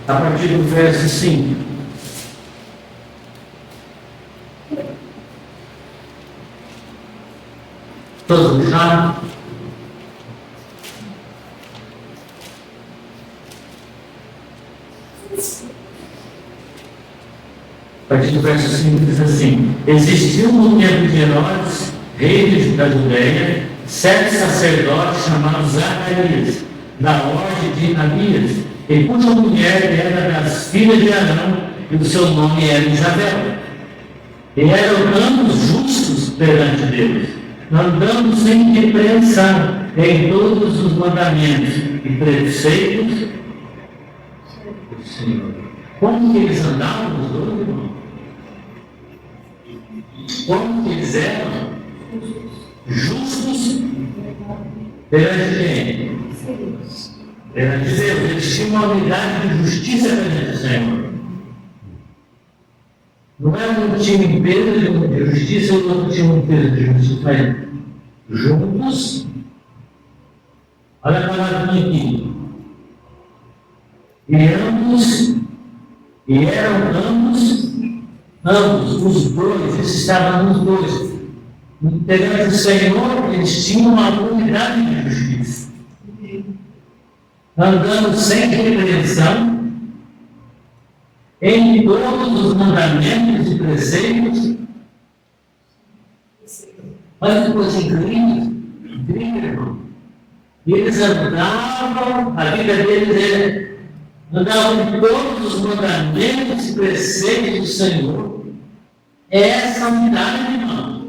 a partir do verso 5. Todos puxaram? A partir do verso 5 diz assim: existiu no tempo de Herodes, rei da Judeia, certo sacerdote chamado Zacarias, da ordem de Abias, e cuja mulher era das filhas de Arão, e o seu nome era Isabel. E eram ambos justos perante Deus, andando sem repreensão em todos os mandamentos e preceitos do Senhor. Como que eles andavam os dois, irmão? Como que eles eram? Justos perante quem? Perante Deus. Eles tinham uma unidade de justiça perante o Senhor. Não era um time em peso de justiça e outro time em peso de justiça, mas juntos. Olha a palavra aqui. E eram ambos, os dois, eles estavam nos dois. Perante o Senhor, eles tinham uma unidade de justiça. Andando sem repreensão, em todos os mandamentos e preceitos. Olha que coisa incrível, irmão. E eles andavam, a vida deles andavam em todos os mandamentos e preceitos do Senhor. Essa unidade, irmão,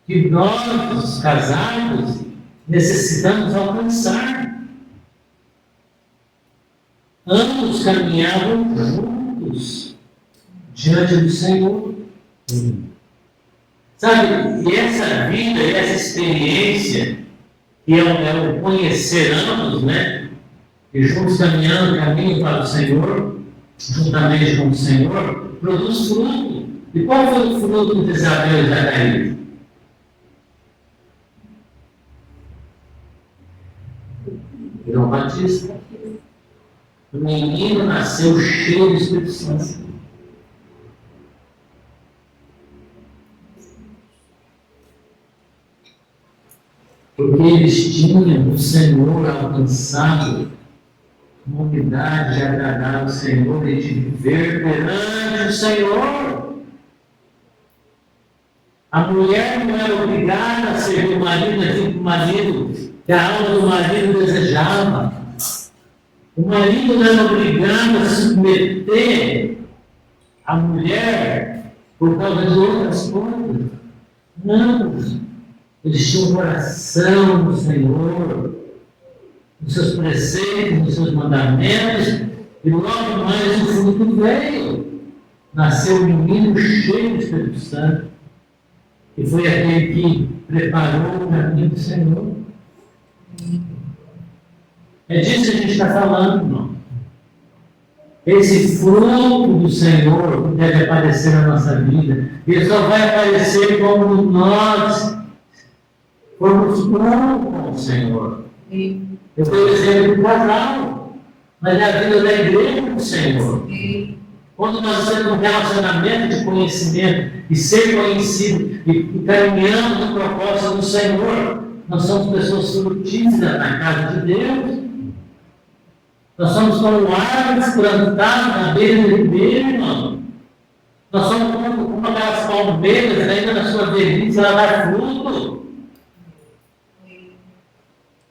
que nós, os casados, necessitamos alcançar. Ambos caminhavam juntos diante do Senhor. Sabe, e essa vida, e essa experiência, que é o conhecer ambos, né? E juntos caminhando, caminho para o Senhor, juntamente com o Senhor, produz fruto. E qual foi o fruto de Isabel e Zacarias? João Batista. O menino nasceu cheio do Espírito Santo. Porque eles tinham no Senhor alcançado uma unidade de agradar ao Senhor e de viver perante o Senhor. A mulher não era obrigada a servir o marido, assim que o marido, que a alma do marido desejava. O marido não era obrigado a submeter a mulher por causa de outras coisas. Não. Eles tinham o coração do Senhor, os seus preceitos, os seus mandamentos, e logo mais o fruto veio. Nasceu um menino cheio do Espírito Santo, e foi aquele que preparou o caminho do Senhor. É disso que a gente está falando, irmão. Esse fruto do Senhor que deve aparecer na nossa vida, ele só vai aparecer como nós formos um com o Senhor. Eu estou dizendo do casal, mas é a vida da igreja com o Senhor. Quando nós temos um relacionamento de conhecimento e ser conhecido e caminhando no propósito do Senhor, nós somos pessoas frutíferas na casa de Deus. Nós somos como árvores plantadas na beira do ribeiro, irmão. Nós somos como aquelas palmeiras, ainda na sua velhice, ela dá fruto.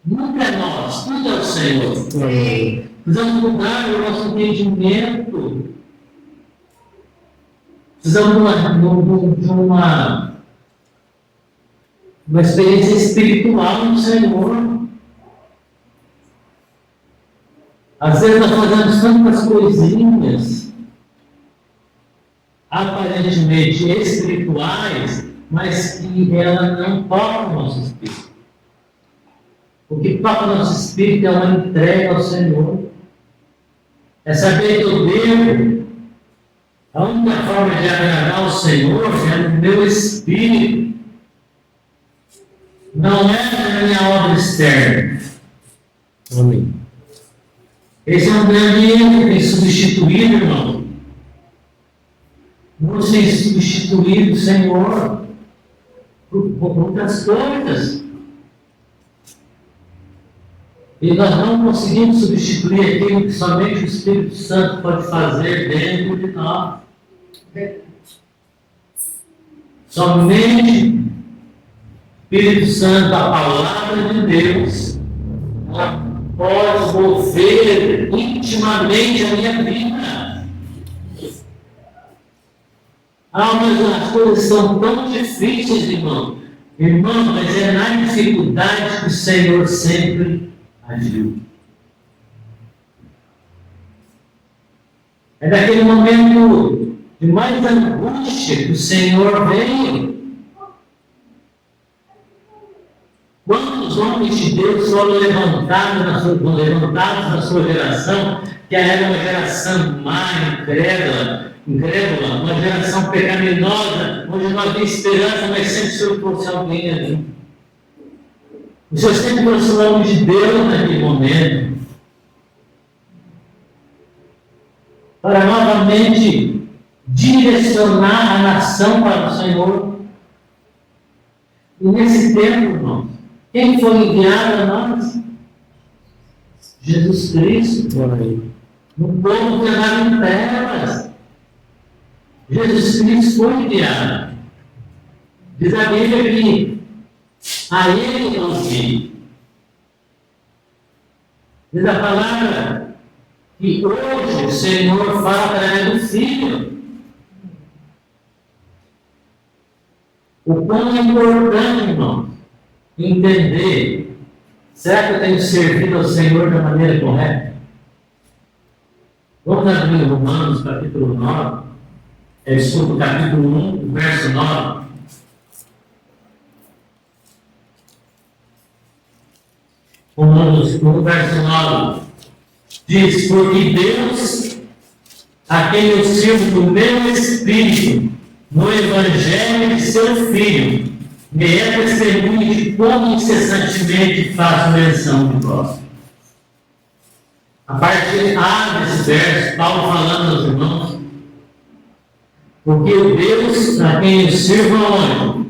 Nunca é nós, tudo é o Senhor. Precisamos mudar o nosso entendimento. Precisamos de uma experiência espiritual no Senhor. Às vezes nós fazemos tantas coisinhas aparentemente espirituais, mas que ela não toca o nosso espírito. O que toca o nosso espírito é uma entrega ao Senhor. É saber que eu devo. A única forma de agradar ao Senhor é no meu espírito. Não é na minha obra externa. Amém. Esse é um grande erro que tem substituído, irmão. Não tem substituído o Senhor por outras coisas. E nós não conseguimos substituir aquilo que somente o Espírito Santo pode fazer dentro de nós. Somente o Espírito Santo, a palavra de Deus, ela pode mover intimamente a minha vida. Mas as coisas são tão difíceis, irmão. Irmão, mas é na dificuldade que o Senhor sempre agiu. É naquele momento de mais angústia que o Senhor veio. Quantos homens de Deus foram levantados na sua geração, que era uma geração má, incrédula, uma geração pecaminosa, onde não havia esperança, mas sempre o Senhor trouxe alguém ali. O Senhor sempre trouxe o nome de Deus naquele momento, para novamente direcionar a nação para o Senhor. E nesse tempo, irmãos, quem foi enviado a nós? Jesus Cristo. No povo que andava em trevas. Jesus Cristo foi enviado. Diz a Bíblia que a Ele eu vi. Diz a palavra que hoje o Senhor fala através do Filho. O quão é importante, irmão, entender, será que eu tenho servido ao Senhor da maneira correta? Vamos abrir Romanos capítulo 9, capítulo 1, verso 9. Romanos 1, verso 9. Diz, porque Deus, a quem eu sirvo do meu Espírito, no Evangelho de seu Filho, me é testemunho de como incessantemente faço menção do próximo. A parte A desse verso, Paulo falando aos irmãos, porque o Deus a quem eu sirvo aonde?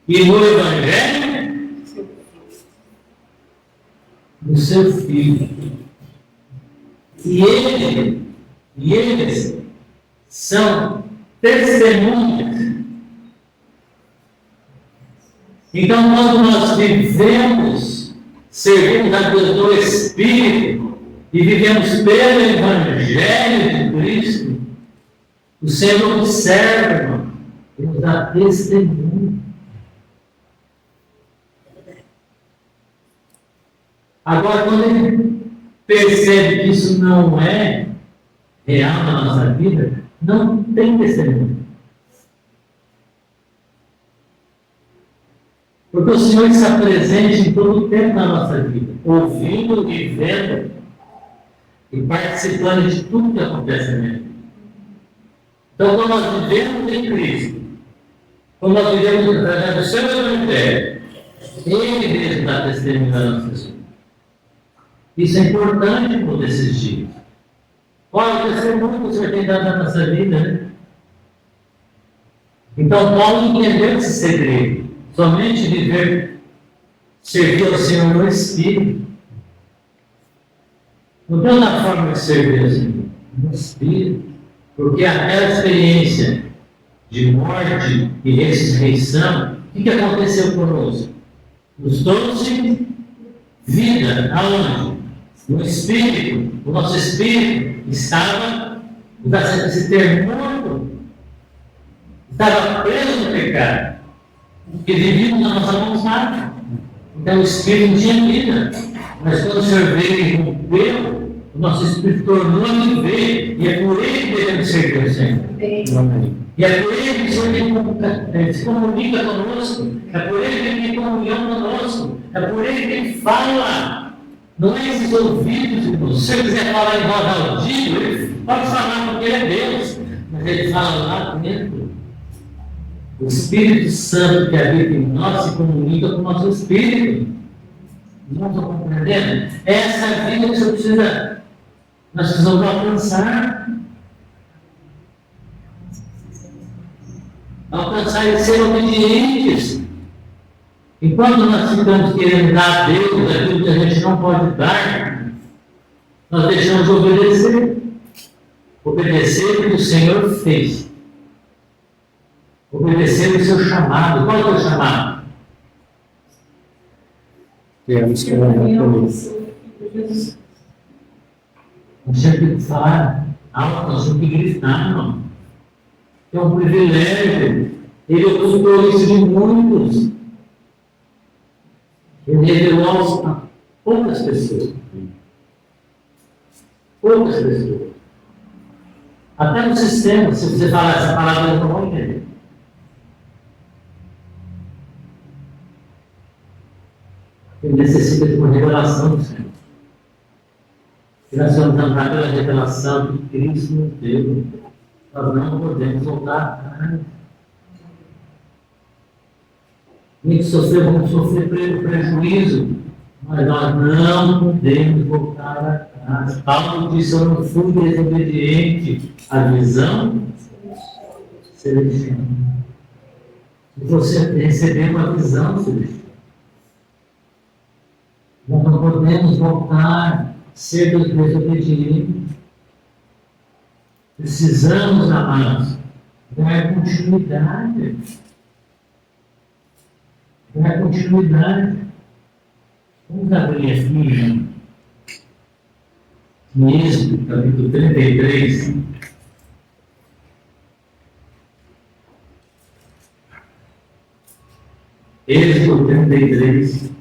E no Evangelho do seu Filho. E eles são testemunhas. Então, quando nós vivemos, servimos a Deus do Espírito e vivemos pelo Evangelho de Cristo, o Senhor observa, irmão, e nos dá testemunho. Agora, quando ele percebe que isso não é real na nossa vida, não tem testemunho. Porque o Senhor está presente em todo o tempo na nossa vida, ouvindo e vendo e participando de tudo que acontece na minha vida. Então, quando nós vivemos em Cristo, quando nós vivemos através do seu Evangelho, Ele mesmo está testemunhando a nossa vida. Isso é importante por esses dias. Olha, o testemunho que o Senhor tem dado na nossa vida, né? Então, Paulo entendeu esse segredo. Somente viver, servir ao Senhor no Espírito. Não tem outra forma de servir ao Senhor, no Espírito. Porque aquela experiência de morte e ressurreição, o que aconteceu conosco? Nos trouxe vida. Aonde? No Espírito. O nosso Espírito estava, esse termo morto, estava preso no pecado. Porque vivíamos na nossa vontade. Então o Espírito não tinha vida. Mas quando o Senhor veio e rompeu, o nosso Espírito tornou a viver. E é por Ele que devemos servir ao Senhor. E é por Ele que o Senhor se comunica conosco. É por Ele que Ele tem comunhão conosco. É por Ele que Ele fala. Não é esses ouvidos, irmãos. Se Ele quiser falar em voz audível, Ele pode falar porque Ele é Deus. Mas Ele fala lá dentro. O Espírito Santo que habita em nós se comunica com o nosso Espírito. Não estou compreendendo? Essa é a vida que você precisa, nós precisamos alcançar. Alcançar e ser obedientes. Enquanto nós ficamos querendo dar a Deus aquilo que a gente não pode dar, nós deixamos de obedecer. Obedecer o que o Senhor fez. Obedecer o seu chamado. Qual é o seu chamado? Temos que orar por isso. Nós temos que falar alto, nós temos que gritar, irmão. É um privilégio. Ele ocultou isso de muitos. Ele revelou a poucas pessoas. Poucas pessoas. Até no sistema, se você falar essa palavra, eu não vou entender. Ele necessita de uma revelação do Senhor. E nós vamos andar pela revelação que Cristo nos deu. Nós não podemos voltar atrás. Nem sofrer, vamos sofrer prejuízo, mas nós não podemos voltar atrás. Paulo disse: eu não fui desobediente à visão celestial. Se você receber uma visão celestial, nós não podemos voltar a ser desobedientes. Precisamos, amados, dar continuidade. Dar continuidade. Vamos abrir aqui em Êxodo, capítulo 33. Êxodo 33.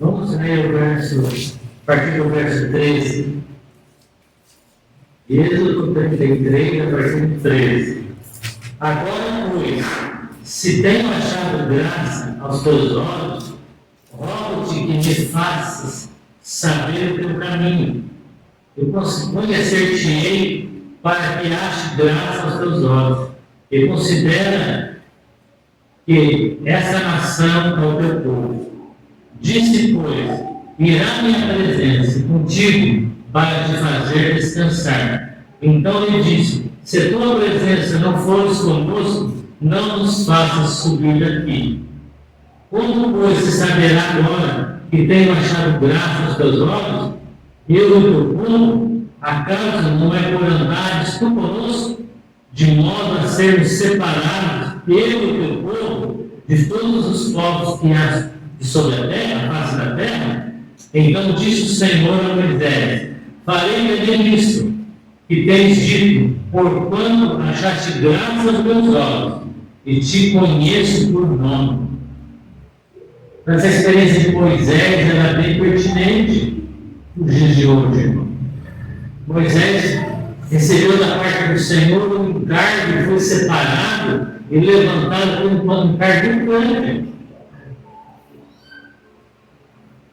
Vamos ler o verso, a partir do verso 13. Êxodo 33, a partir do 13. Agora, pois, se tenho achado graça aos teus olhos, rogo-te que me faças saber o teu caminho. Eu conhecer-te-ei para que ache graça aos teus olhos. E considera que essa nação é o teu povo. Disse, pois, irá minha presença contigo para te fazer descansar. Então lhe disse: se a tua presença não fores conosco, não nos faças subir daqui. Como, pois, se saberá agora que tenho achado graça aos teus olhos, eu e o teu povo, acaso não é por andares tu conosco, de modo a sermos separados, eu e o teu povo, de todos os povos que há sobre a terra, a face da terra? Então disse o Senhor a Moisés: farei também isso que tens dito, porquanto achaste graça aos meus olhos, e te conheço por nome. Essa experiência de Moisés era bem pertinente nos dias de hoje, irmão. Moisés recebeu da parte do Senhor um encargo, foi separado e levantado como um encargo grande.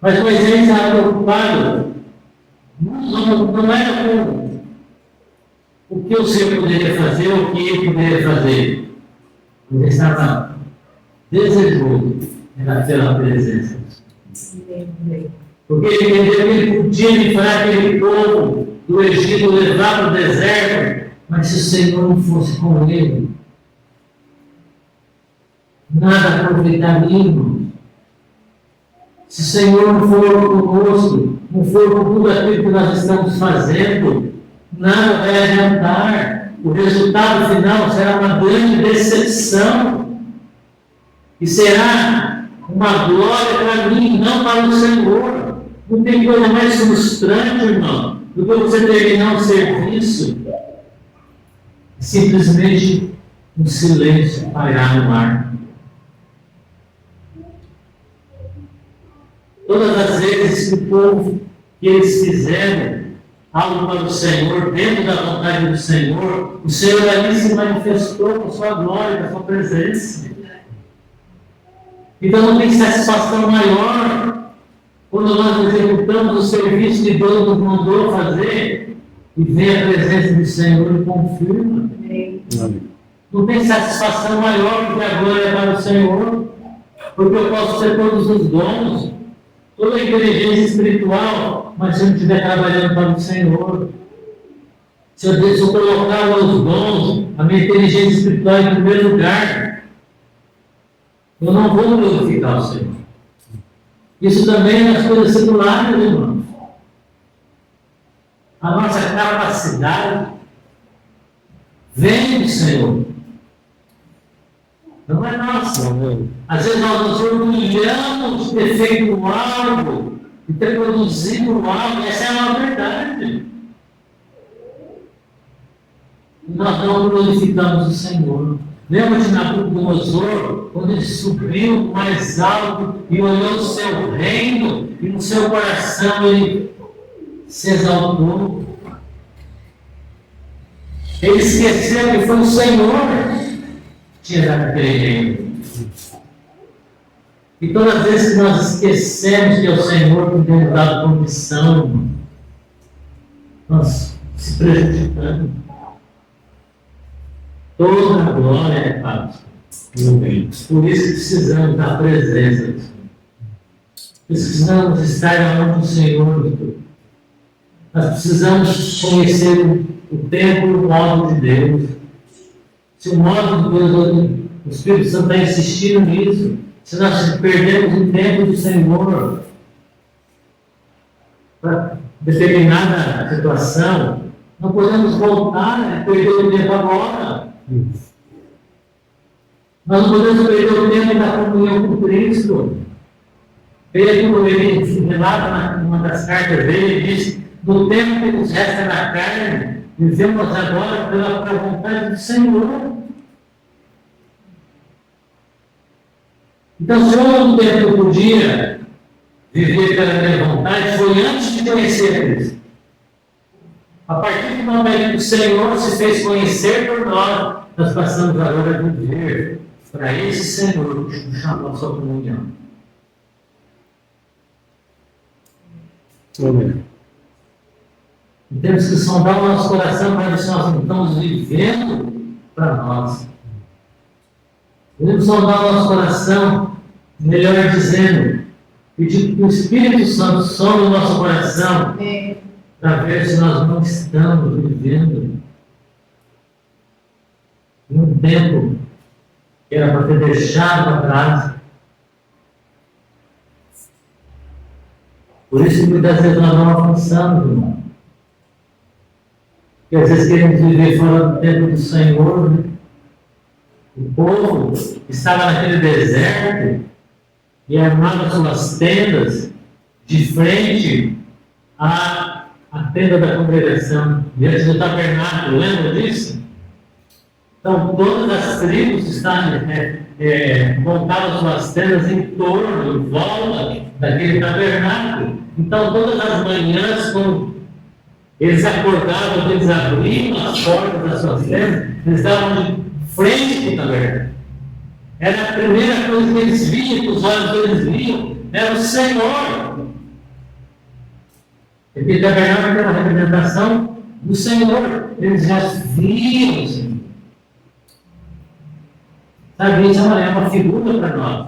Mas Moisés estava preocupado, não era com o que o Senhor poderia fazer ou o que ele poderia fazer. Ele estava desejoso pela presença. Porque ele entendeu que ele podia livrar aquele povo do Egito, levar para o deserto, mas se o Senhor não fosse com ele, nada aproveitaria. Se o Senhor não for conosco, não for com tudo aquilo que nós estamos fazendo, nada vai adiantar. O resultado final será uma grande decepção. E será uma glória para mim, não para o Senhor. Não tem coisa mais frustrante, irmão, do que você terminar um serviço e simplesmente um silêncio pairar no ar. Todas as vezes que o povo, que eles fizeram algo para o Senhor, dentro da vontade do Senhor, o Senhor ali se manifestou com a sua glória, com a sua presença. Então não tem satisfação maior Quando nós executamos o serviço que Deus nos mandou fazer, e vem a presença do Senhor e confirma. Amém. Não tem satisfação maior do que a glória para o Senhor, porque eu posso ter todos os dons, toda a inteligência espiritual, mas se eu não estiver trabalhando para o Senhor, se eu colocar os dons, a minha inteligência espiritual em primeiro lugar, eu não vou glorificar o Senhor. Isso também é nas coisas seculares, irmãos. A nossa capacidade vem do Senhor. Não é nossa. Às vezes nós nos orgulhamos de ter feito algo, de ter produzido algo, essa é uma verdade. E nós não glorificamos o Senhor. Lembra de Nabucodonosor, quando ele subiu mais alto e olhou o seu reino, e no seu coração ele se exaltou. Ele esqueceu que foi o Senhor que tinha dado aquele reino. E todas as vezes que nós esquecemos que é o Senhor que tem nos dado condição, nós se prejudicamos. Toda a glória é para o Senhor. Por isso precisamos da presença do Senhor. Precisamos estar onde o Senhor. Nós precisamos conhecer o tempo e o modo de Deus. Se o modo de Deus, o Espírito Santo está insistindo nisso, se nós perdemos o tempo do Senhor para determinada situação, não podemos voltar e perder o tempo agora. Nós não podemos perder o tempo da comunhão com Cristo. Pedro, ele relata numa das cartas dele, ele diz: no tempo que nos resta na carne, vivemos agora pela vontade do Senhor. Então, se eu tempo eu podia viver pela minha vontade, foi antes de conhecer Cristo. A partir do momento que o Senhor se fez conhecer por nós, nós passamos agora a viver para esse Senhor que nos chamou a sua comunhão. Amém. E temos que sondar o nosso coração para ver se nós não estamos vivendo para nós. Devemos sondar o nosso coração, melhor dizendo, pedir que o Espírito Santo sonde o nosso coração para ver se nós não estamos vivendo em um tempo que era para ter deixado para trás. Por isso que muitas vezes nós não avançamos, irmão. Porque às vezes queremos viver fora do tempo do Senhor, né? O povo estava naquele deserto e armava suas tendas de frente à tenda da congregação, diante do tabernáculo, lembra disso? Então, todas as tribos montavam suas tendas em torno, em volta daquele tabernáculo. Então, todas as manhãs, quando eles acordavam, eles abriam as portas das suas tendas, eles estavam de frente para o tabernáculo. Era a primeira coisa que eles viam, que os olhos deles viam, era o Senhor. Porque o tabernáculo era uma representação do Senhor. Eles já viam o Senhor. Sabe, isso é uma figura para nós.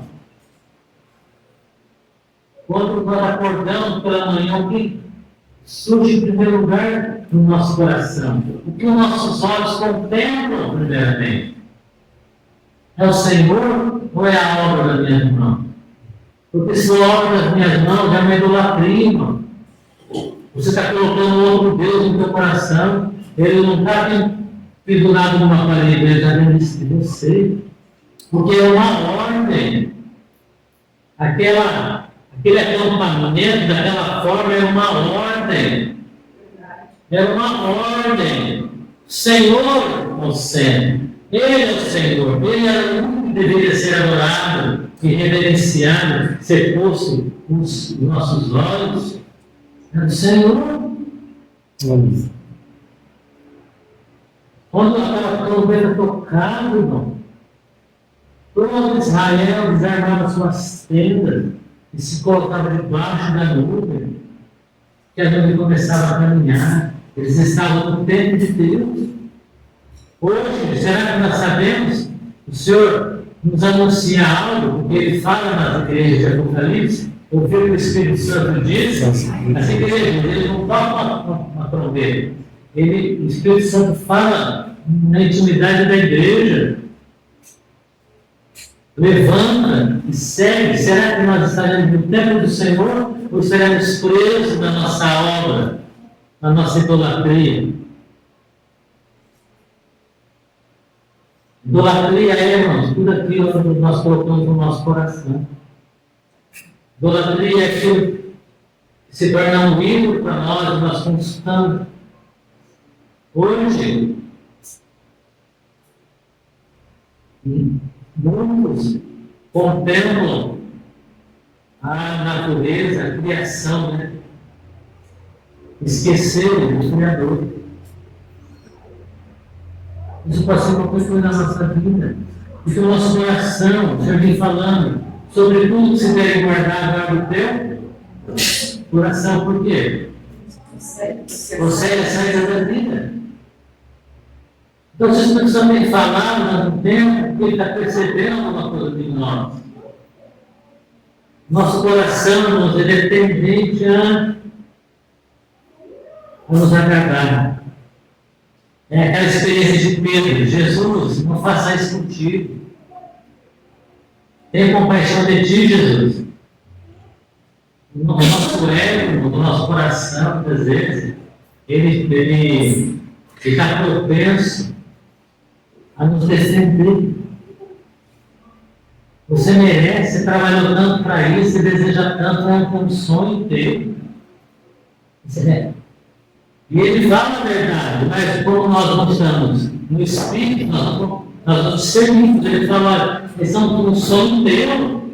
Quando nós acordamos pela manhã, o que surge em primeiro lugar no nosso coração? O que os nossos olhos contemplam primeiramente? É o Senhor ou é a obra das minhas mãos? Porque se a obra das minhas mãos é uma idolatria, irmão. Você está colocando outro Deus no teu coração, ele não está pendurado numa parede, ele está dentro de você. Porque é uma ordem. Aquele acampamento, daquela forma, é uma ordem. É uma ordem. Senhor concede. Ele é o Senhor. Ele é o único que deveria ser adorado e reverenciado, ser posto os nossos olhos. É o Senhor. Amém. Quando aquela trombeta tocada, irmão, todo Israel desarmava suas tendas. e se colocava debaixo da nuvem, que a nuvem começava a caminhar. Eles estavam no tempo de Deus. Hoje, será que nós sabemos? O Senhor nos anuncia algo, porque Ele fala nas igrejas de Apocalipse, ouviu o que o Espírito Santo diz, as igrejas, Ele não toca uma trombeta. O Espírito Santo fala na intimidade da igreja. Levanta e segue. Será que nós estaremos no templo do Senhor ou seremos presos na nossa obra, na nossa idolatria? Idolatria é, irmãos, tudo aquilo que nós colocamos no nosso coração. Idolatria é aquilo que se torna um ídolo para nós conquistamos. Hoje, muitos contemplam a natureza, a criação, né? Esqueceram do Criador. Isso pode ser uma coisa na nossa vida. Porque o nosso coração, o Senhor vem falando, sobre tudo que se deve guardar agora do teu coração. Por quê? Você é a saída da vida. Então, se o Senhor tem falado no tempo, Ele está percebendo alguma coisa de nós. Nosso coração, irmãos, ele é tendente a nos agradar. É aquela experiência de Pedro. Jesus, não faça isso contigo. Tenha compaixão de ti, Jesus. No nosso ego, no nosso coração, muitas vezes, ele está propenso a nos defender. Você merece, você trabalhou tanto para isso, você deseja tanto, é um sonho teu. E ele fala a verdade, mas como nós não estamos no Espírito, nós não discernimos. Ele fala, eles são um sonho teu.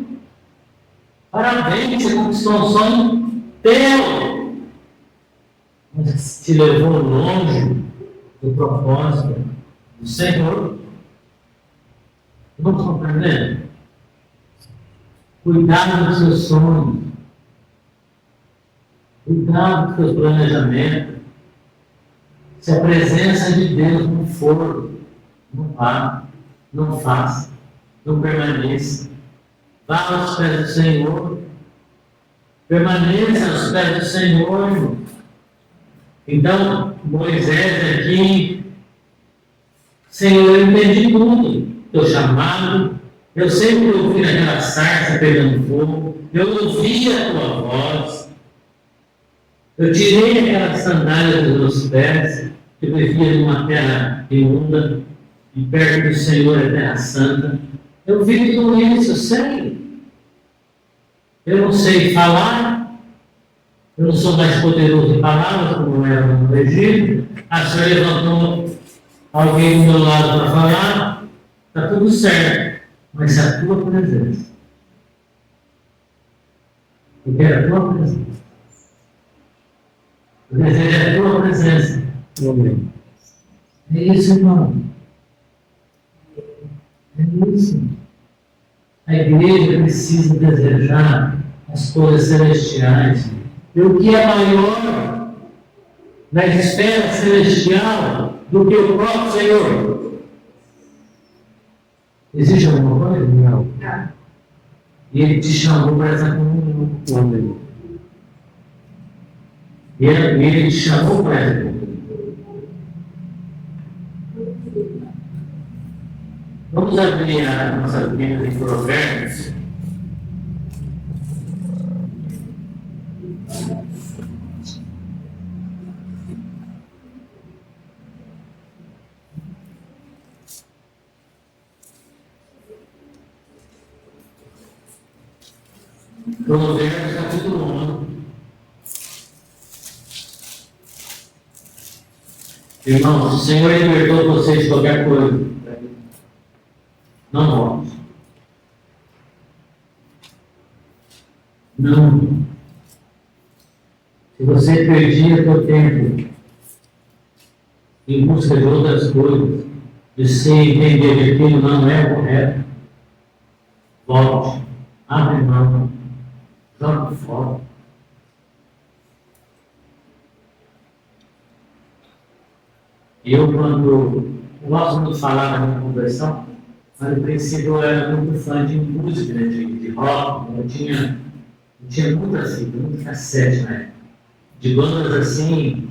Parabéns, você conquistou um sonho teu. Mas te levou longe do propósito do Senhor. Vamos compreender? Cuidado dos seus sonhos. Cuidado dos seus planejamentos. Se a presença de Deus não for, não vá, não faça, não permaneça. Vá aos pés do Senhor. Permaneça aos pés do Senhor, irmão. Então, Moisés aqui, Senhor, eu entendi tudo. Teu chamado, eu sempre ouvi naquela sarça pegando fogo, eu ouvi a tua voz, eu tirei aquelas sandálias dos meus pés, que eu vivia numa terra imunda, e perto do Senhor é terra santa. Eu vi tudo isso, eu sei. Eu não sei falar, eu não sou mais poderoso em palavras, como era no Egito. A Senhora levantou alguém do meu lado para falar, está tudo certo, mas a tua presença. Eu quero a tua presença. Eu desejo a tua presença. Amém. É isso, irmão. É isso. A igreja precisa desejar as coisas celestiais. E o que é maior na esfera celestial do que o próprio Senhor? Existe alguma coisa? Não. E Ele te chamou para essa comunhão. Amém. E Ele te chamou para essa comunhão. Vamos abrir a nossa Bíblia em Provérbios. Provérbios capítulo 1. Irmãos, o Senhor libertou vocês de qualquer coisa. Não volte. Não. Se você perdia seu tempo em busca de outras coisas, de se entender que aquilo não é correto, volte. Abre mão. joga fora. Eu, quando gosto muito de falar da minha conversão, mas no princípio eu era muito fã de música, né, de rock, eu tinha muito cassete, né? De bandas assim,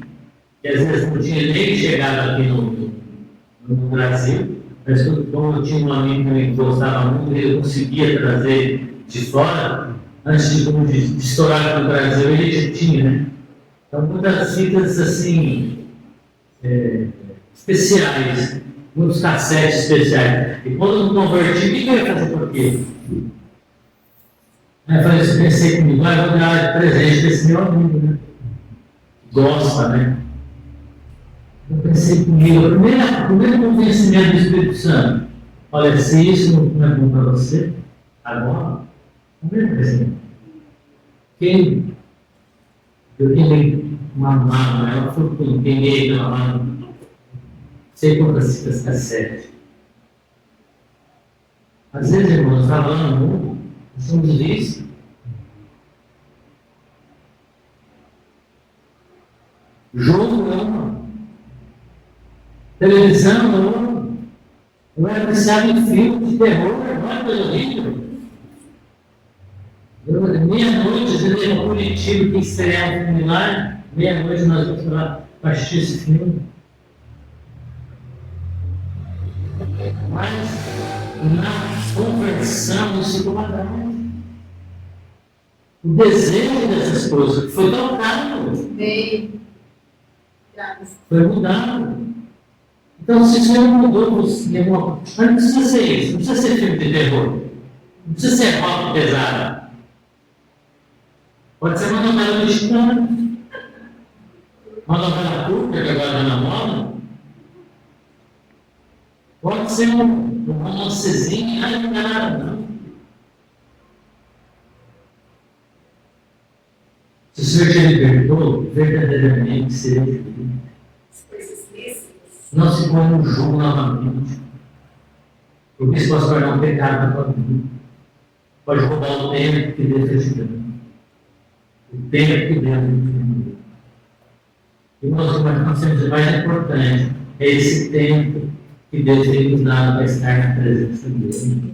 que às vezes não tinha nem chegado aqui no Brasil, mas como eu tinha um amigo que gostava muito, ele conseguia trazer de fora, antes de estourar no Brasil, ele já tinha, né? Então, muitas fitas assim, especiais, muitos cassetes especiais. E quando eu me converti, o que eu ia fazer por quê? Aí eu falei assim, pensei comigo, eu vou dar presente desse meu amigo, né? Gosta, né? Eu pensei comigo, o primeiro convencimento do Espírito Santo, olha, se isso não é bom para você, agora, o primeiro convencimento. Quem eu queimei uma mala, ela foi com queimei aquela mala, sei quantas fitas cassete. Às vezes, irmãos, falando no mundo, nós somos vícios. Jogo ama. Televisão ama. Eu era viciado em filme de terror, não é coisa horrível. Meia-noite, eu lembro a Curitiba que estreava um filme lá, meia-noite nós vamos lá para assistir esse filme. Mas na conversão isso ficou mudado. O desejo dessas coisas foi trocado. Foi mudado. Então, se isso não mudou você, irmão, mas não precisa ser isso, não precisa ser filme de terror, não precisa ser rock pesado. Pode ser uma novela mexicana, uma novela turca que agora está na moda. Pode ser um romancezinho, ai, não é nada, não. Se o Senhor te libertou, verdadeiramente seja feliz. Não se põe no jogo novamente. Porque isso pode se tornar um pecado na tua vida. Pode roubar o tempo que Deus está te dando. O tempo que Deus está te dando. E nós temos o mais importante, é esse tempo que Deus tem nos dado para estar na presença dele.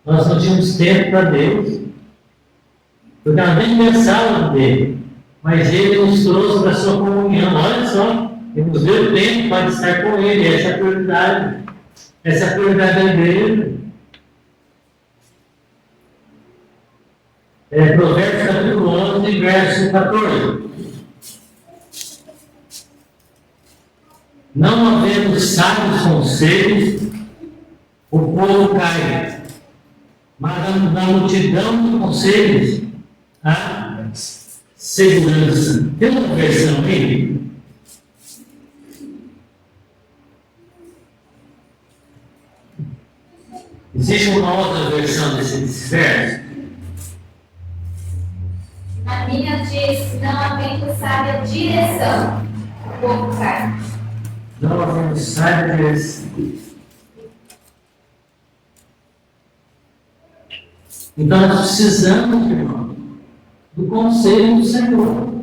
Nós não tínhamos tempo para Deus, porque nós nem pensávamos dele, mas Ele nos trouxe para a sua comunhão. Olha só, Ele nos deu tempo para estar com Ele, essa é a prioridade. Essa é a prioridade da igreja. Provérbios capítulo 11, verso 14. Não havendo sábios conselhos, o povo cai, mas na multidão de conselhos há segurança. Tem uma versão aí? Existe uma outra versão desse verso? A minha diz, não havendo sábia direção, o povo cai. Não havendo sábia direção. Então nós precisamos, irmão, do conselho do Senhor.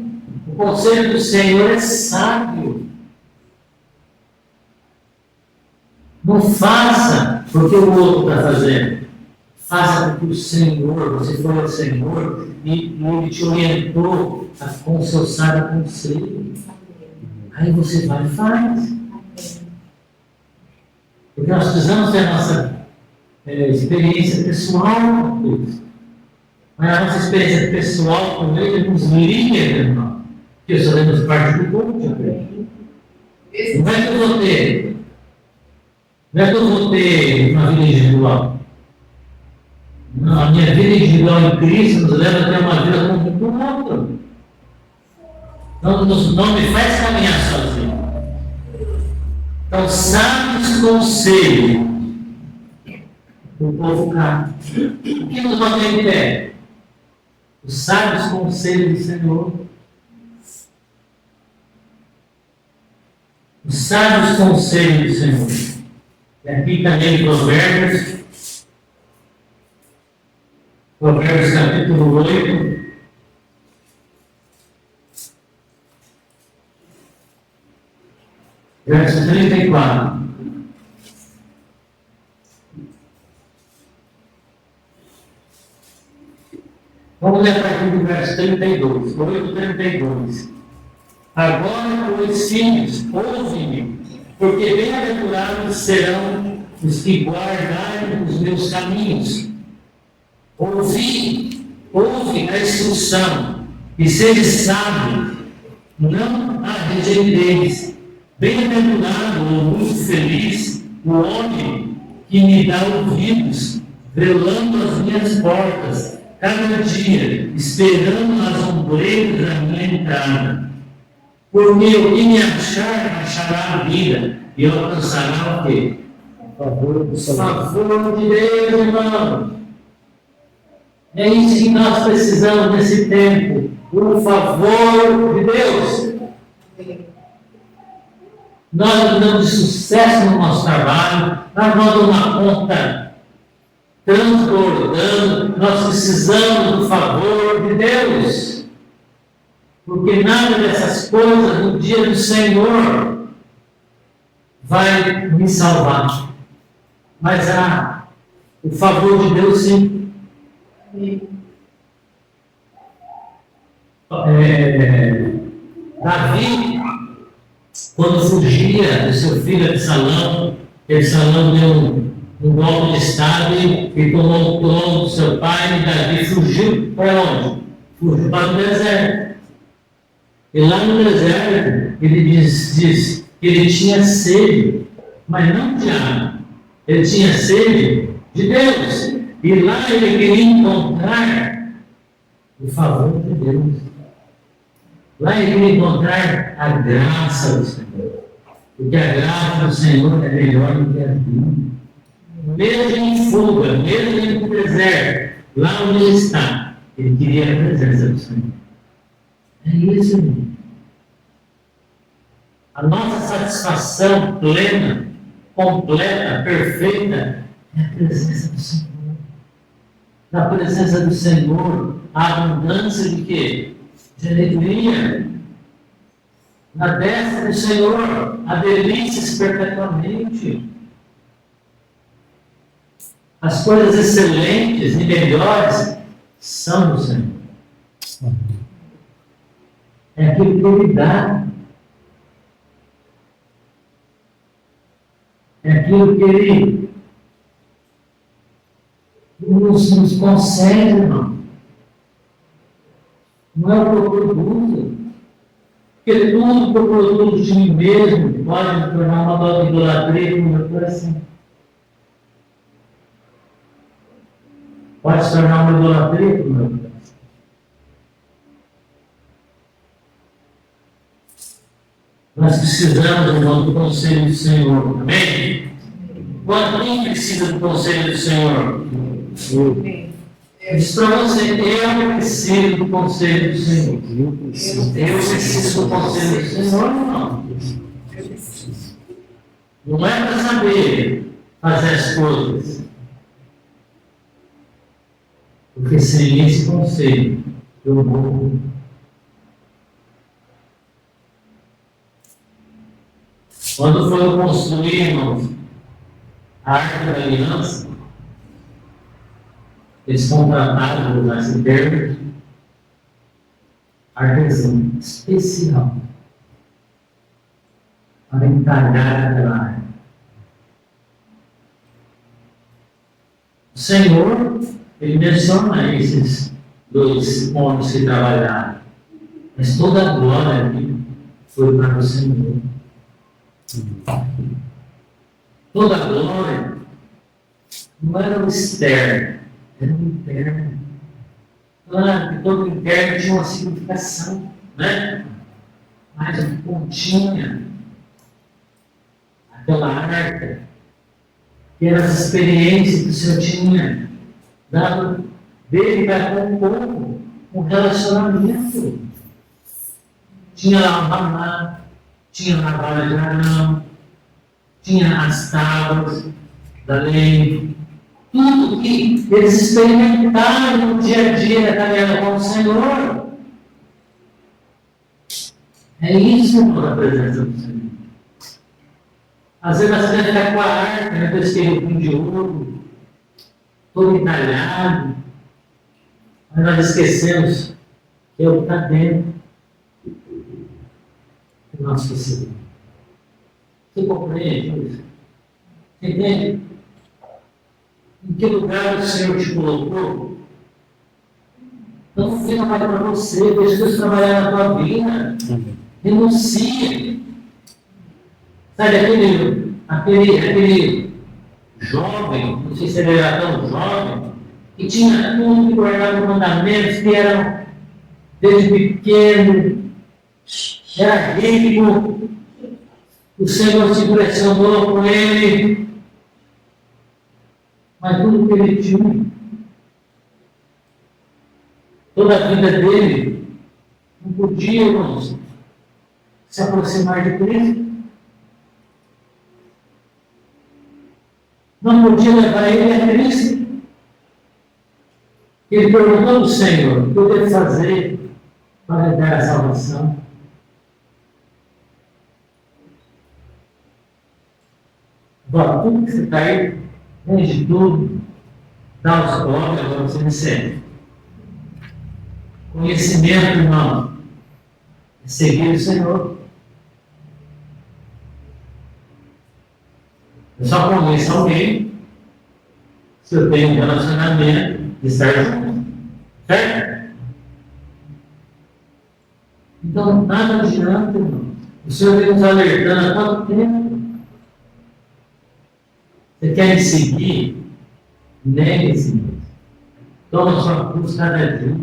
O conselho do Senhor é sábio. Não faça porque o outro está fazendo. Faça porque o Senhor, você foi ao Senhor e Ele te orientou com o seu sábio conselho. Aí você vai e faz. Porque nós precisamos ter a nossa experiência pessoal com Deus. Mas a nossa experiência pessoal com Ele nos liga, irmão. Porque nós fazemos parte do corpo de Deus. Não é que eu vou ter. Não é que eu vou ter uma vida individual. Não, a minha vida individual em Cristo nos leva a ter uma vida com o outro. Não me faz caminhar sozinho. Então, sábios conselhos, o povo cai. O que nos mantém em pé? Os sábios conselhos do Senhor. Os sábios conselhos do Senhor. E aqui também em Provérbios, Provérbios capítulo 8. Verso 34. Vamos ler a partir do verso 32. 8:32. Agora, pois, filhos, ouve-me, porque bem-aventurados serão os que guardarem os meus caminhos. Ouve a instrução, e seja sábio, não a rejeiteis. Bem-aventurado ou muito feliz o homem que me dá ouvidos, velando as minhas portas, cada dia, esperando as ombreiras da minha entrada. Porque o que me achar, achará a vida, e alcançará o quê? Favor do Senhor. Favor de Deus, irmão. É isso que nós precisamos nesse tempo. O favor de Deus. Nós não damos sucesso no nosso trabalho, nós não damos uma conta transbordando, nós precisamos do favor de Deus. Porque nada dessas coisas no dia do Senhor vai me salvar. Mas o favor de Deus sim. Davi, quando fugia do seu filho Absalão deu um golpe de estado e tomou o trono do seu pai, e Davi fugiu para onde? Fugiu para o deserto. E lá no deserto, ele diz que ele tinha sede, mas não de água. Ele tinha sede de Deus. E lá ele queria encontrar o favor de Deus. Lá ele queria encontrar a graça do Senhor. Porque a graça do Senhor é melhor do que a vida. Mesmo em fuga, mesmo no deserto, lá onde ele está, ele queria a presença do Senhor. É isso, irmão. A nossa satisfação plena, completa, perfeita, é a presença do Senhor. Na presença do Senhor, a abundância de quê? De alegria. Na destra do Senhor, há delícias perpetuamente. As coisas excelentes e melhores são do Senhor. É aquilo que Ele dá. É aquilo que Ele nos concede, irmão. Não é o que eu produzo. Porque tudo que eu produzo de mim mesmo pode me tornar uma dose de idolatria no meu coração. Pode se tornar uma idolatria no meu coração. Nós precisamos, irmão, do conselho do Senhor. Amém? Quem precisa do conselho do Senhor? Eu disse para você, eu preciso do conselho do Senhor. Eu preciso do conselho do Senhor, não. Não é para saber fazer as coisas. Porque sem esse conselho, eu vou. Quando foram construir, irmãos, a Arca da Aliança, eles contrataram, vou usar esse termo, artesão especial para encarregar aquela arca. O Senhor, Ele menciona esses dois homens que trabalharam, mas toda a glória aqui foi para o Senhor. Toda a glória não era o externo, era o interno. Claro que todo o interno tinha uma significação, né? Mas o que continha aquela arca, que eram as experiências que o Senhor tinha dado dele para com o povo, um relacionamento. Tinha lá o maná, tinha a vara de Arão, tinha as tábuas da lei, tudo que eles experimentaram no dia a dia da caminhada com o Senhor. É isso, irmão, da presença do Senhor. Às vezes nós temos que ficar com a arca, né? Deus tem um de ouro, todo entalhado, mas nós esquecemos que é o que está dentro do nosso Senhor. Você compreende isso? Você entende? Em que lugar o Senhor te colocou? Então, não fica mais para você, deixa Deus trabalhar na tua vida. Renuncia. Sabe aquele jovem, não sei se ele era tão jovem, que tinha tudo, que guardava os mandamentos, que eram desde pequeno, era rico, o Senhor se impressionou com ele, mas tudo que ele tinha, toda a vida dele, não podia, irmãos, se aproximar de Cristo. Não podia levar ele a Cristo. Ele perguntou ao Senhor: o que eu devo fazer para dar a salvação? Agora, tudo que você está aí, vende tudo, dá os pobres, agora você recebe. Conhecimento, irmão, é seguir o Senhor. Eu só conheço alguém se eu tenho um relacionamento de estar junto. Certo? Então, nada adianta, irmão. O Senhor vem nos alertando há quanto tempo? Você quer me seguir? Negue-se mesmo. Toma sua cruz cada dia.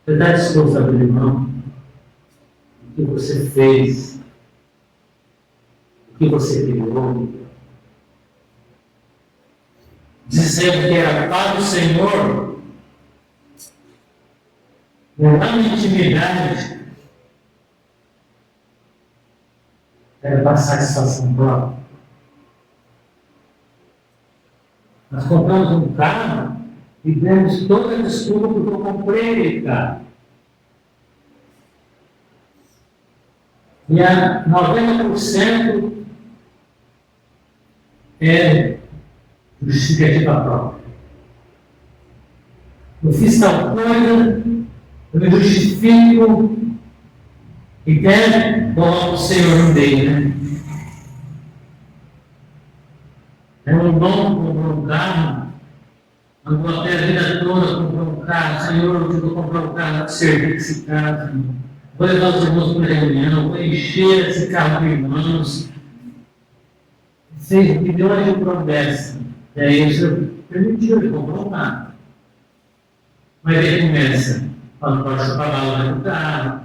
Você está disposto a abrir mão do que você fez? Que você criou, dizendo que era para o Senhor, não na intimidade, era para satisfação própria. Nós compramos um carro e demos toda a desculpa porque eu comprei aquele carro. E a 90% é justificativa própria. Eu fiz tal coisa, eu me justifico e quero colocar o Senhor no meio, né? É um bom comprou um carro, andou até a vida toda, comprou um carro, Senhor, eu vou comprar um carro para servir esse carro, Senhor. Vou levar os irmãos para a reunião, vou encher esse carro de irmãos. Fez milhões de promessas. E aí o Senhor permitiu, ele comprou um carro. Mas ele começa, não pode chupar a bala do carro,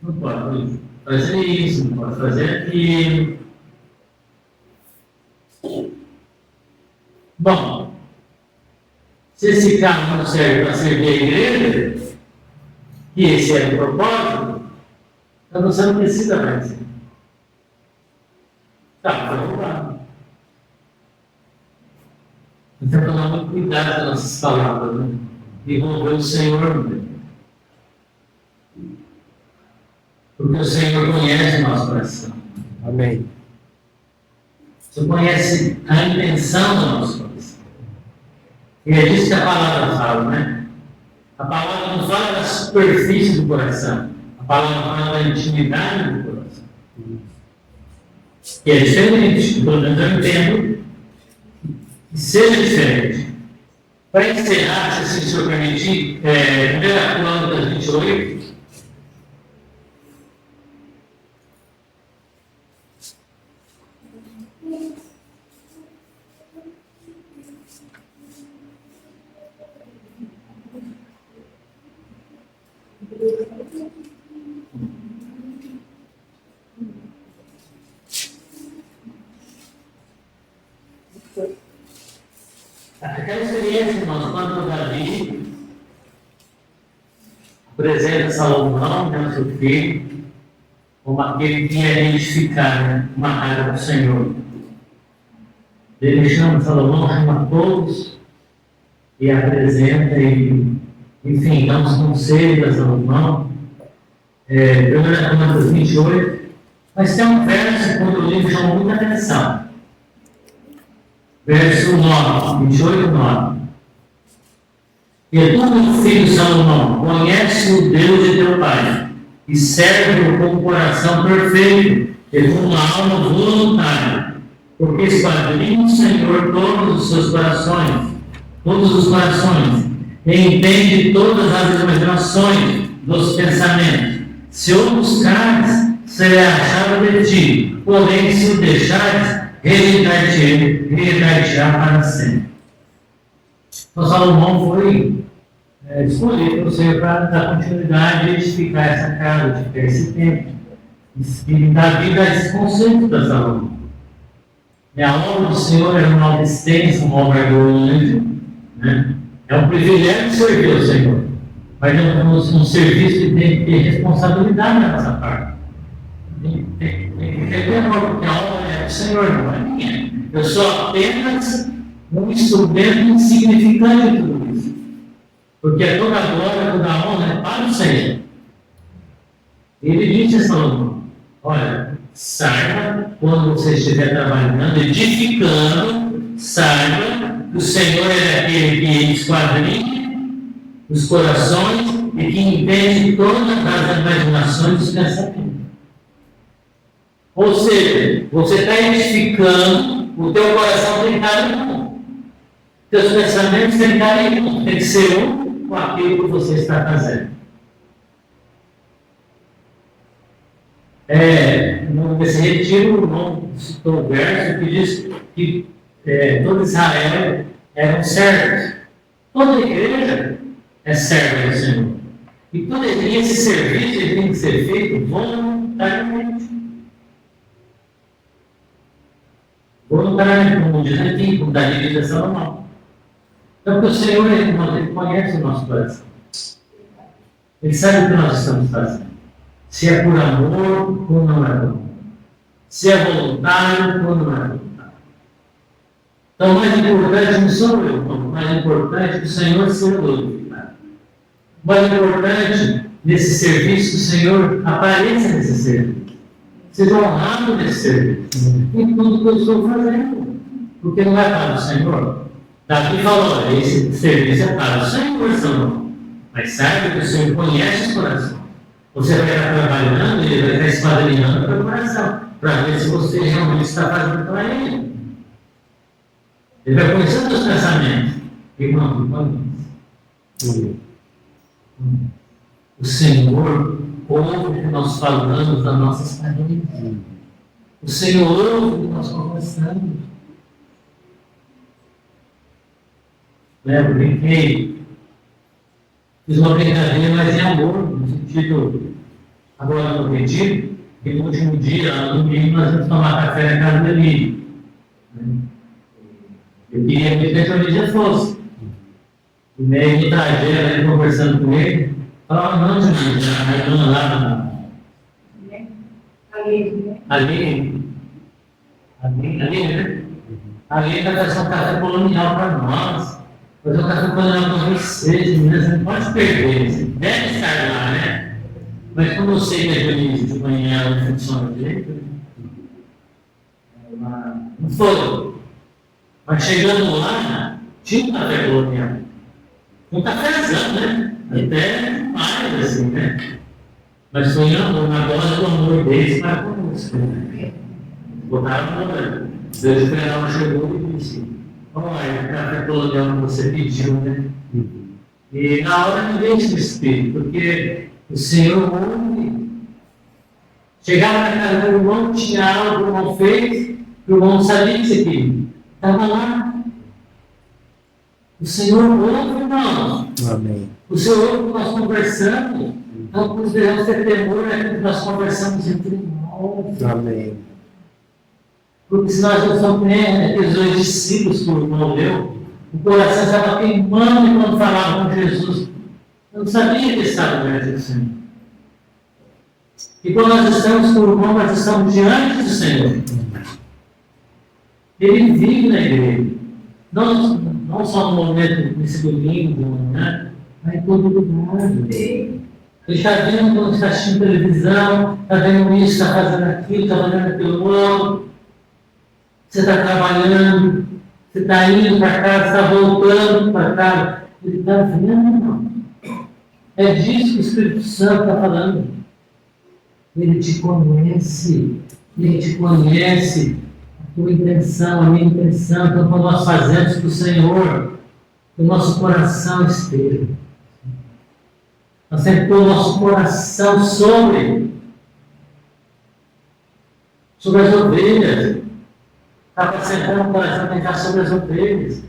não pode fazer isso, não pode fazer aquilo. Bom, se esse carro não serve para servir a igreja, e esse é o propósito, então você não precisa mais. Tá, foi roubado. Então, tomar muito cuidado com as nossas palavras, né? E envolver o Senhor, né? Porque o Senhor conhece o nosso coração. Amém. Você conhece a intenção do nosso coração. E é disso que a palavra fala, né? A palavra não fala da superfície do coração. A palavra fala da intimidade do coração. E é diferente. Pelo menos eu entendo que seja diferente. Para encerrar, se o senhor permitir, 1 Crônicas 28. Aquela experiência, irmãos, quando Davi apresenta Salomão, né, seu filho, como aquele que ia identificar, né, uma raiva do Senhor. Ele chama Salomão, chama todos e apresenta e, enfim, dá uns conselhos a Salomão. 1 Crônicas 28. Mas tem um verso quando o livro chamou muita atenção. Verso 9, 28, 9. E tu, meu filho Salomão, conhece o Deus de teu pai, e serve-o com um coração perfeito, e com uma alma voluntária, porque esquadrinha o Senhor todos os seus corações, e entende todas as imaginações dos pensamentos. Se o buscares, será achado de ti, porém, se o deixares, rejeitar-te-á para sempre. Então, Salomão foi escolhido pelo Senhor para dar continuidade e edificar essa casa, edificar esse templo, e dar vida a esse conceito da Salomão. E a obra do Senhor é uma obra extensa, uma obra grande, né? É um privilégio servir ao Senhor, mas é um serviço que tem que ter responsabilidade na nossa parte. Tem que entender porque a obra é do Senhor, não é minha. Eu sou apenas um instrumento insignificante de tudo isso. Porque toda a glória, toda a honra é para o Senhor. Ele disse a Salomão: olha, saiba, quando você estiver trabalhando, edificando, saiba que o Senhor é aquele que esquadrinha os corações e que entende todas as imaginações dos pensamentos. Ou seja, você está edificando, o teu coração tem que estar em um. Teus pensamentos têm que estar em um. Tem que ser um com aquilo que você está fazendo. Nesse retiro, não citou o verso que diz que todo Israel eram servos. Toda igreja é serva do Senhor. E esse serviço tem que ser feito voluntariamente. Voluntariamente, como diz aqui, como da igreja de Salomão. Então, porque o Senhor, ele conhece o nosso coração. Ele sabe o que nós estamos fazendo. Se é por amor ou não é por amor. Se é voluntário ou não é voluntário. Então, o mais importante não sou eu, o mais importante é que o Senhor seja glorificado. O mais importante nesse serviço, que o Senhor apareça nesse serviço. Seja honrado nesse serviço. Em tudo que eu estou fazendo. Porque não é para o Senhor. Davi falou: esse serviço é para o Senhor, Senhor. Mas saiba que o Senhor conhece os corações. Você vai estar trabalhando e ele vai estar esquadrinhando o teu coração, para ver se você realmente está fazendo para ele. Ele vai conhecer os teus pensamentos. Irmão, conhece. O Senhor ouve o que nós falamos das nossas parentes. O Senhor ouve o que nós conversamos. Eu brinquei. Fiz uma brincadeira, mas em amor, no sentido, agora no retiro, que no último dia, no domingo, nós vamos tomar café na casa dele. Eu queria que o dia fosse. E meio de trajeto, conversando com ele, falava: não, Jesus, a dona lá ali, né? Ali vai fazer um café colonial para nós. Fazer um café colonial para vocês, meninas, não pode perder. Você deve estar lá, né? Mas como eu sei que é de manhã não funciona direito, não foi. Mas chegando lá, tinha um café colonial. Um cafezão, né? Até mais, assim, né? Mas foi uma dose do amor deles para conosco, né? Botaram no Deus Federal chegou e disse: olha, o café colonial que você pediu, né? E na hora não deixa o Espírito, porque o Senhor ouve. Chegava na casa do irmão, tinha algo que o irmão fez, que o irmão não sabia que você queria. Estava lá. O Senhor ouve, irmãos. Amém. O Senhor ouve o que nós conversamos. Então, nós devemos ter temor naquilo que nós conversamos entre nós. Amém. Porque se nós não somos aqueles dois discípulos que o irmão deu, o coração estava queimando quando falavam com Jesus. Eu não sabia que estava diante do Senhor. E quando nós estamos com o irmão, nós estamos diante do Senhor. Ele vive na igreja. Não só no momento, nesse domingo, né? Mas em todo lugar. Ele está vendo quando está assistindo televisão, está vendo isso, está fazendo aquilo, está fazendo aquilo outro. Você está trabalhando, você está indo para casa, está voltando para casa. Ele está vendo, irmão. É disso que o Espírito Santo está falando. Ele te conhece. Ele te conhece. A tua intenção, a minha intenção. Então, quando nós fazemos para o Senhor, o nosso coração esteja. Nós temos que pôr o nosso coração sobre as ovelhas. Está apresentando o coração tem que estar sobre as ovelhas.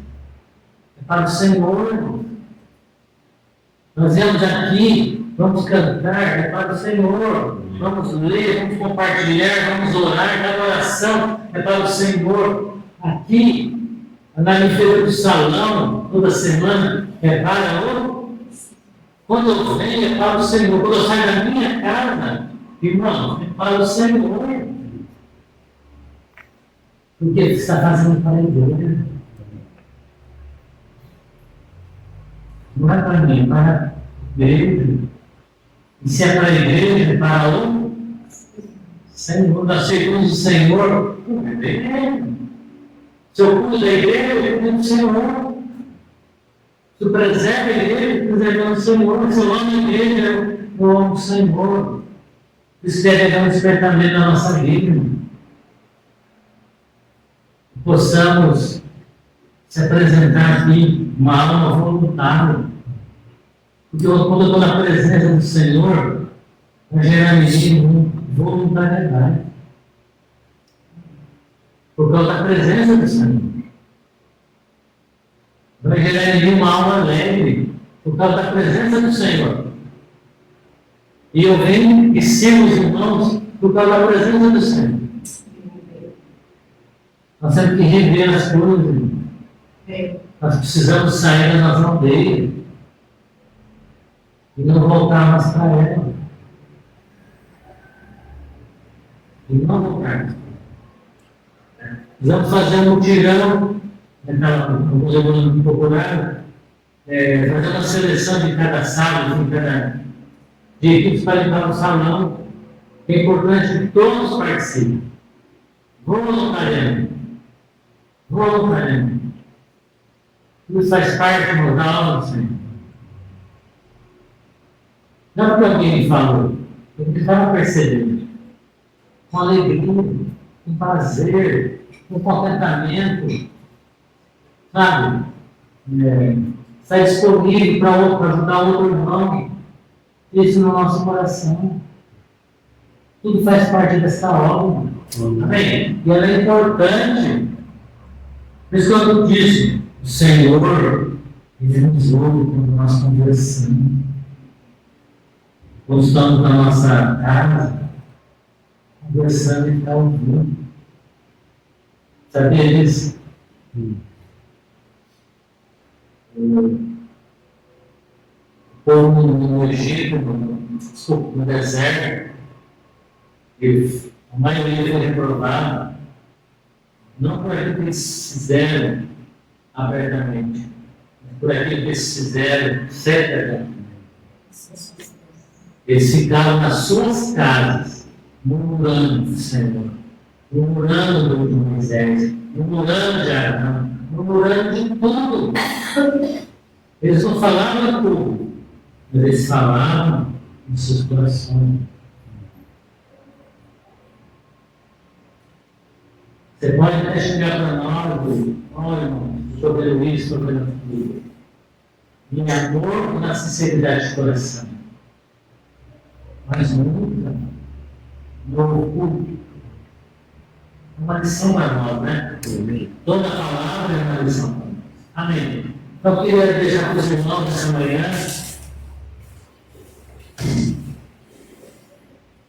É para o Senhor, irmão. Nós viemos aqui, vamos cantar, é para o Senhor. Vamos ler, vamos compartilhar, vamos orar, cada oração é para o Senhor. Aqui, na limpeza do salão, toda semana, é para o. Quando eu venho, é para o Senhor. Quando eu saio da minha casa, irmão, é para o Senhor. Porque você está fazendo para a igreja. Não é para mim, é para a igreja. E se é para a igreja, é para o Senhor. Nós seguimos o Senhor, é da igreja. Se eu cuido da igreja, eu cuido do Senhor. Se eu preservo a igreja, eu preservo o Senhor. Se eu amo a igreja, eu amo o Senhor. Isso deve haver um despertamento na nossa vida. Possamos se apresentar aqui uma alma voluntária. Porque quando eu estou na presença do Senhor, vai gerar em mim voluntariedade. Por causa da presença do Senhor. Vai gerar em mim uma alma alegre. Por causa da presença do Senhor. E eu venho e sirvo os irmãos por causa da presença do Senhor. Nós temos que rever as coisas, irmão. Nós precisamos sair da nossa aldeia e não voltar mais para ela. E não voltar mais para ela. Precisamos fazer um mutirão, alguns irmãos me procuraram, fazer uma seleção de cada sábado, de equipes para limpar o salão. É importante que todos participem. Voluntariamente. Isso faz parte da aula do Senhor. Não porque alguém me falou, eu estava percebendo. Com alegria, com prazer, com contentamento. Sabe? Está disponível para ajudar outro irmão. Isso no nosso coração. Tudo faz parte dessa obra. Amém? E ela é importante. Por isso que eu disse, o Senhor, Ele nos ouve quando nós conversamos. Quando estamos na nossa casa, conversando e está ouvindo. Sabia disso? O povo no Egito, no deserto, a maioria foi reprovada. Não por aquilo que eles fizeram abertamente, mas por aquilo que eles fizeram secretamente. Eles ficaram nas suas casas, murmurando do Senhor, murmurando de Moisés, murmurando de Arão, murmurando de tudo. Eles não falavam tudo, mas eles falavam nos seus corações. Você pode até chegar para nós, olha, irmão, estou vendo isso, estou vendo aquilo. Em amor e na sinceridade de coração. Mas nunca no orgulho. Uma lição para nós, né? Toda palavra é uma lição para nós. Amém. Então, eu queria deixar para os irmãos essa manhã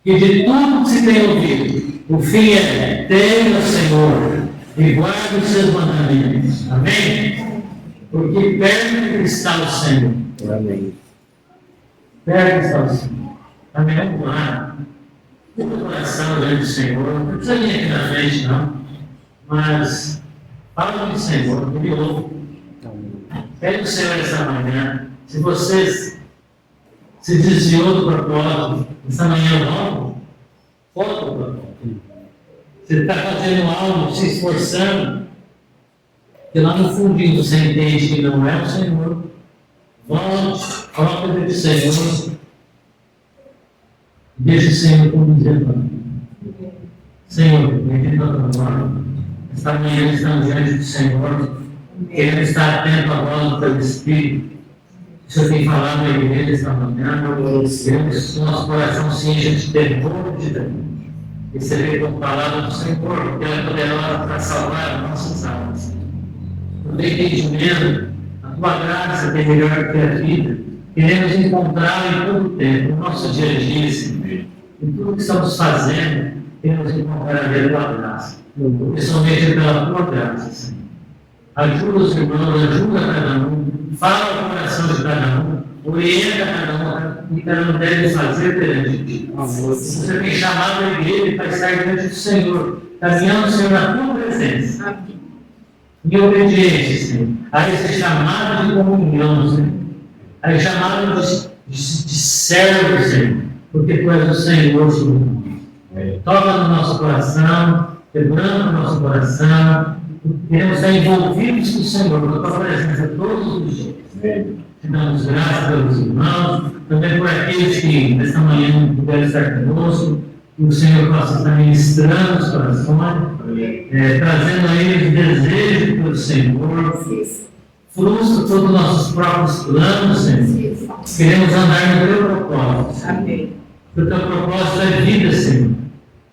que de tudo que se tem ouvido, o fim é: teme o Senhor e guarde os seus mandamentos. Amém? Porque perto está o Senhor. Amém. Perto está o Senhor. Amém? Vamos lá. O coração diante do Senhor. Não precisa vir aqui na frente, não. Mas Fala do Senhor, Ele ouve. Pede o Senhor essa manhã. Se você se desviou do propósito, essa manhã logo, volta ao propósito. Você está fazendo algo, se esforçando, que lá no fundinho você entende que não é o Senhor. Volte, coloca diante do Senhor. Deixa o Senhor conduzir. Senhor, bendito a tua glória. Esta manhã estamos diante do Senhor. Queremos estar atento à voz do teu Espírito. O Senhor tem falado à igreja esta manhã. Queremos que o nosso coração se encha de temor de Deus. Receber como palavra do Senhor, porque ela é poderosa para salvar as nossas almas. No entendimento, a tua graça que é melhor que a vida. Queremos encontrá-la em todo o tempo, no nosso dia a dia, Senhor. Em tudo que estamos fazendo, queremos encontrar a tua graça. Porque somente pela tua graça, Senhor. Ajuda os irmãos, ajuda cada um, fala ao coração de cada um, orienta cada um, e cada um deve fazer perante ti. Você tem chamado a igreja para estar diante do Senhor, caminhando, Senhor, na tua presença. Em obediência, Senhor, a esse chamado de comunhão, Senhor, a esse chamado de servo, Senhor, porque tu és o Senhor sobre nós. Toca no nosso coração, quebrando o nosso coração. Queremos estar envolvidos com o Senhor, com a tua presença todos os dias. Te damos graças pelos irmãos, também por aqueles que nesta manhã não puderam estar conosco, que o Senhor possa estar ministrando os corações, trazendo a eles desejo pelo Senhor. Frustra todos os nossos próprios planos, Senhor. Queremos andar no teu propósito. Amém. O teu propósito é vida, Senhor.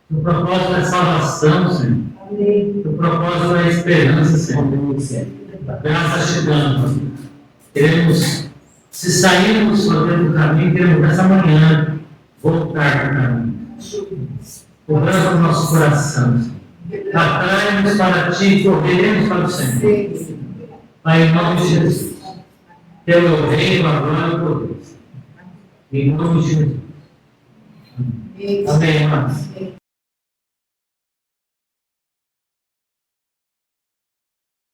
O teu propósito é salvação, Senhor. O propósito é a esperança, Senhor. A graça chegando. Queremos, se sairmos do caminho, queremos nessa manhã voltar para o caminho. Cobrando o nosso coração. Atrai-nos para ti, correremos para o Senhor. Pai, em nome de Jesus. Teu é o reino, a glória e o poder. Em nome de Jesus. Amém, irmãos.